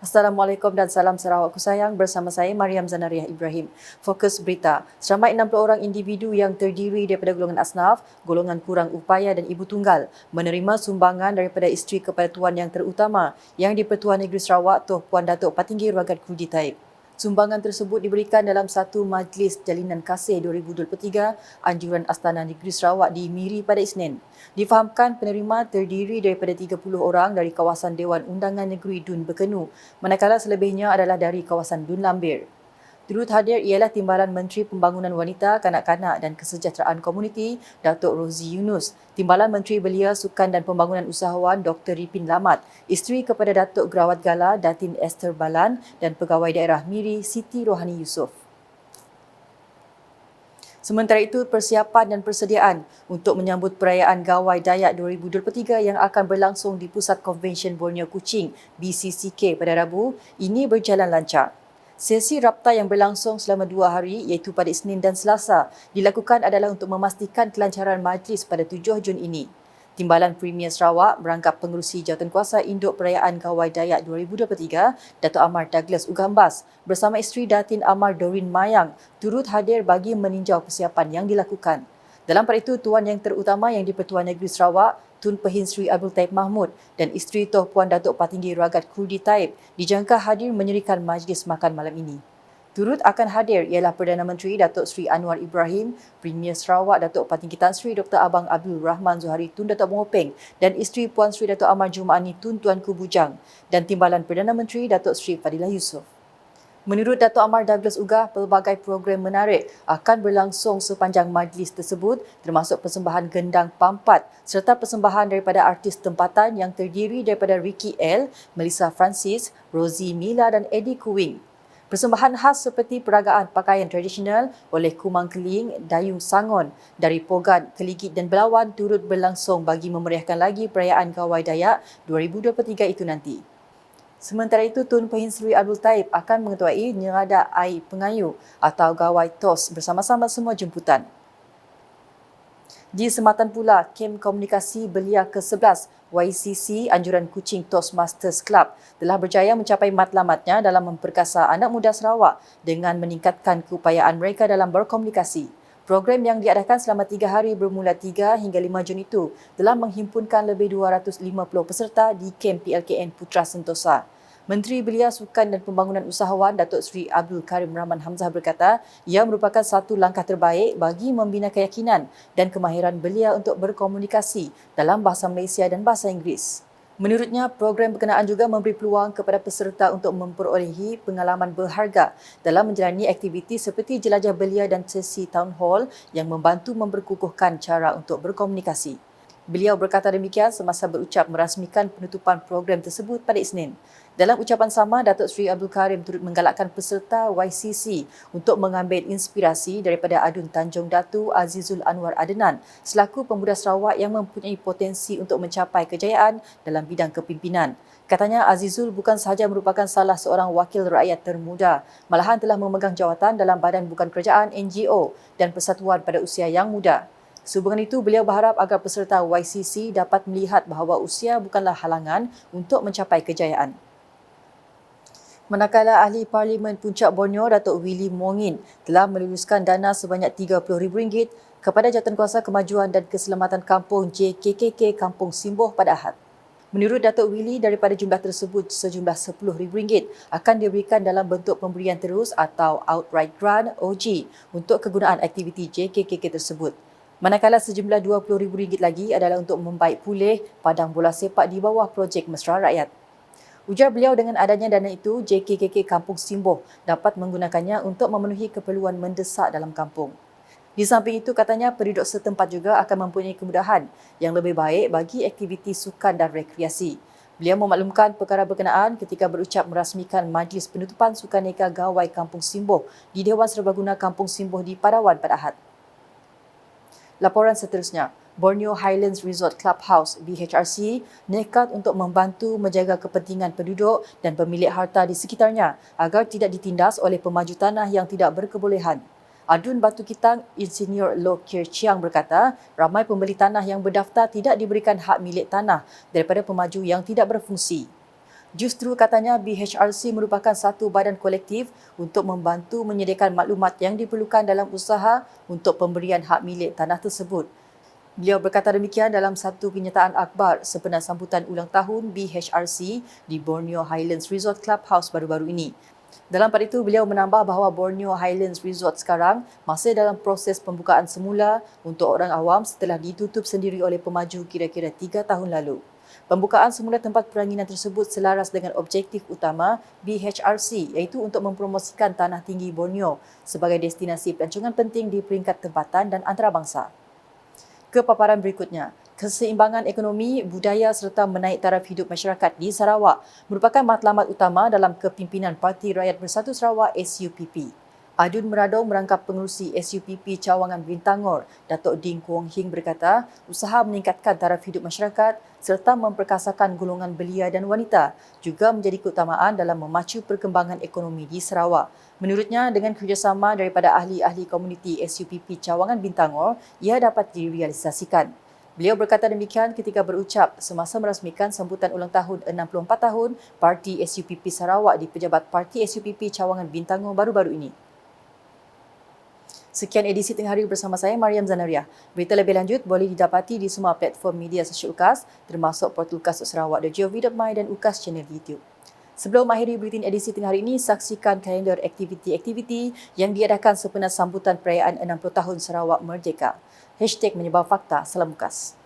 Assalamualaikum dan salam Sarawakku sayang, bersama saya Mariam Zanariah Ibrahim. Fokus berita, seramai 60 orang individu yang terdiri daripada golongan asnaf, golongan kurang upaya dan ibu tunggal menerima sumbangan daripada isteri kepada Tuan Yang Terutama yang di-Pertuan Negeri Sarawak Tuan Puan Datuk Patinggi Ruagat Krudi Taib. Sumbangan tersebut diberikan dalam satu Majlis Jalinan Kasih 2023 Anjuran Astana Negeri Sarawak di Miri pada Isnin. Difahamkan penerima terdiri daripada 30 orang dari kawasan Dewan Undangan Negeri Dun Bekenu, manakala selebihnya adalah dari kawasan Dun Lambir. Turut hadir ialah Timbalan Menteri Pembangunan Wanita, Kanak-kanak dan Kesejahteraan Komuniti, Datuk Rozi Yunus, Timbalan Menteri Belia, Sukan dan Pembangunan Usahawan Dr. Ripin Lamat, isteri kepada Datuk Gerawat Gala Datin Esther Balan dan Pegawai Daerah Miri Siti Rohani Yusof. Sementara itu, persiapan dan persediaan untuk menyambut perayaan Gawai Dayak 2023 yang akan berlangsung di Pusat Konvensyen Borneo Kuching BCCK pada Rabu ini berjalan lancar. Sesi rapta yang berlangsung selama 2 hari iaitu pada Isnin dan Selasa dilakukan adalah untuk memastikan kelancaran majlis pada 7 Jun ini. Timbalan Premier Sarawak berangkap pengerusi Jawatankuasa Induk Perayaan Gawai Dayak 2023, Datuk Amar Douglas Ugambas bersama isteri Datin Amar Doreen Mayang turut hadir bagi meninjau persiapan yang dilakukan. Dalam pada itu, Tuan Yang Terutama yang di-Pertuan Negeri Sarawak, Tun Pehin Sri Abdul Taib Mahmud dan isteri Tuan Puan Datuk Patinggi Ruagat Krudi Taib dijangka hadir menyerikan majlis makan malam ini. Turut akan hadir ialah Perdana Menteri Datuk Seri Anwar Ibrahim, Premier Sarawak Datuk Patinggi Tan Sri Dr. Abang Abdul Rahman Zuhari Tun Datuk Mengopeng dan isteri Puan Sri Datuk Amar Jumaani Tun Tuanku Bujang dan Timbalan Perdana Menteri Datuk Sri Fadilah Yusof. Menurut Datuk Amar Douglas Ugah, pelbagai program menarik akan berlangsung sepanjang majlis tersebut termasuk persembahan gendang pampat serta persembahan daripada artis tempatan yang terdiri daripada Ricky L, Melissa Francis, Rosie Mila dan Eddie Kuing. Persembahan khas seperti peragaan pakaian tradisional oleh Kumang Keling, Dayung Sangon dari Pogan, Keligit dan Belawan turut berlangsung bagi memeriahkan lagi perayaan Gawai Dayak 2023 itu nanti. Sementara itu, Tun Pehin Sri Abdul Taib akan mengetuai nyerada air pengayu atau gawai TOS bersama-sama semua jemputan. Di Sematan pula, Kem Komunikasi Belia ke-11 YCC Anjuran Kuching Toastmasters Club telah berjaya mencapai matlamatnya dalam memperkasa anak muda Sarawak dengan meningkatkan keupayaan mereka dalam berkomunikasi. Program yang diadakan selama 3 hari bermula 3 hingga 5 Jun itu telah menghimpunkan lebih 250 peserta di kem PLKN Putra Sentosa. Menteri Belia, Sukan dan Pembangunan Usahawan Datuk Seri Abdul Karim Rahman Hamzah berkata ia merupakan satu langkah terbaik bagi membina keyakinan dan kemahiran belia untuk berkomunikasi dalam bahasa Malaysia dan bahasa Inggeris. Menurutnya, program berkenaan juga memberi peluang kepada peserta untuk memperolehi pengalaman berharga dalam menjalani aktiviti seperti jelajah belia dan sesi town hall yang membantu memperkukuhkan cara untuk berkomunikasi. Beliau berkata demikian semasa berucap merasmikan penutupan program tersebut pada Isnin. Dalam ucapan sama, Datuk Seri Abdul Karim turut menggalakkan peserta YCC untuk mengambil inspirasi daripada Adun Tanjung Datu Azizul Anwar Adenan selaku pemuda Sarawak yang mempunyai potensi untuk mencapai kejayaan dalam bidang kepimpinan. Katanya Azizul bukan sahaja merupakan salah seorang wakil rakyat termuda, malahan telah memegang jawatan dalam badan bukan kerajaan NGO dan persatuan pada usia yang muda. Sehubungan itu, beliau berharap agar peserta YCC dapat melihat bahawa usia bukanlah halangan untuk mencapai kejayaan. Manakala Ahli Parlimen Puncak Borneo Datuk Willy Mongin telah meluluskan dana sebanyak RM30,000 kepada Jawatankuasa Kemajuan dan Keselamatan Kampung JKKK Kampung Simboh pada Ahad. Menurut Datuk Willy, daripada jumlah tersebut sejumlah RM10,000 akan diberikan dalam bentuk pemberian terus atau outright grant OG untuk kegunaan aktiviti JKKK tersebut. Manakala sejumlah RM20,000 lagi adalah untuk membaik pulih padang bola sepak di bawah projek Mesra Rakyat. Ujar beliau dengan adanya dana itu, JKKK Kampung Simboh dapat menggunakannya untuk memenuhi keperluan mendesak dalam kampung. Di samping itu, katanya penduduk setempat juga akan mempunyai kemudahan yang lebih baik bagi aktiviti sukan dan rekreasi. Beliau memaklumkan perkara berkenaan ketika berucap merasmikan Majlis Penutupan Sukaneka Gawai Kampung Simboh di Dewan Serbaguna Kampung Simboh di Padawan pada Ahad. Laporan seterusnya, Borneo Highlands Resort Clubhouse BHRC nekat untuk membantu menjaga kepentingan penduduk dan pemilik harta di sekitarnya agar tidak ditindas oleh pemaju tanah yang tidak berkebolehan. Adun Batu Kitang Insinyur Loh Kir Chiang berkata, ramai pembeli tanah yang berdaftar tidak diberikan hak milik tanah daripada pemaju yang tidak berfungsi. Justru katanya BHRC merupakan satu badan kolektif untuk membantu menyediakan maklumat yang diperlukan dalam usaha untuk pemberian hak milik tanah tersebut. Beliau berkata demikian dalam satu kenyataan akhbar sempena sambutan ulang tahun BHRC di Borneo Highlands Resort Clubhouse baru-baru ini. Dalam pada itu, beliau menambah bahawa Borneo Highlands Resort sekarang masih dalam proses pembukaan semula untuk orang awam setelah ditutup sendiri oleh pemaju kira-kira 3 tahun lalu. Pembukaan semula tempat peranginan tersebut selaras dengan objektif utama BHRC iaitu untuk mempromosikan tanah tinggi Borneo sebagai destinasi pelancongan penting di peringkat tempatan dan antarabangsa. Ke paparan berikutnya, keseimbangan ekonomi, budaya serta menaik taraf hidup masyarakat di Sarawak merupakan matlamat utama dalam kepimpinan Parti Rakyat Bersatu Sarawak SUPP. Adun Meradong merangkap pengerusi SUPP Cawangan Bintangor, Datuk Ding Kuong Hing berkata, usaha meningkatkan taraf hidup masyarakat serta memperkasakan golongan belia dan wanita juga menjadi keutamaan dalam memacu perkembangan ekonomi di Sarawak. Menurutnya, dengan kerjasama daripada ahli-ahli komuniti SUPP Cawangan Bintangor, ia dapat direalisasikan. Beliau berkata demikian ketika berucap semasa merasmikan sambutan ulang tahun 64 tahun Parti SUPP Sarawak di Pejabat Parti SUPP Cawangan Bintangor baru-baru ini. Sekian edisi Tengah Hari bersama saya, Mariam Zanaria. Berita lebih lanjut boleh didapati di semua platform media sosial UKAS, termasuk portal ukas.sarawak.gov.my dan UKAS channel YouTube. Sebelum mengakhiri buletin edisi Tengah Hari ini, saksikan kalender aktiviti-aktiviti yang diadakan sempena sambutan perayaan 60 tahun Sarawak Merdeka. #menyebar fakta. Salam UKAS.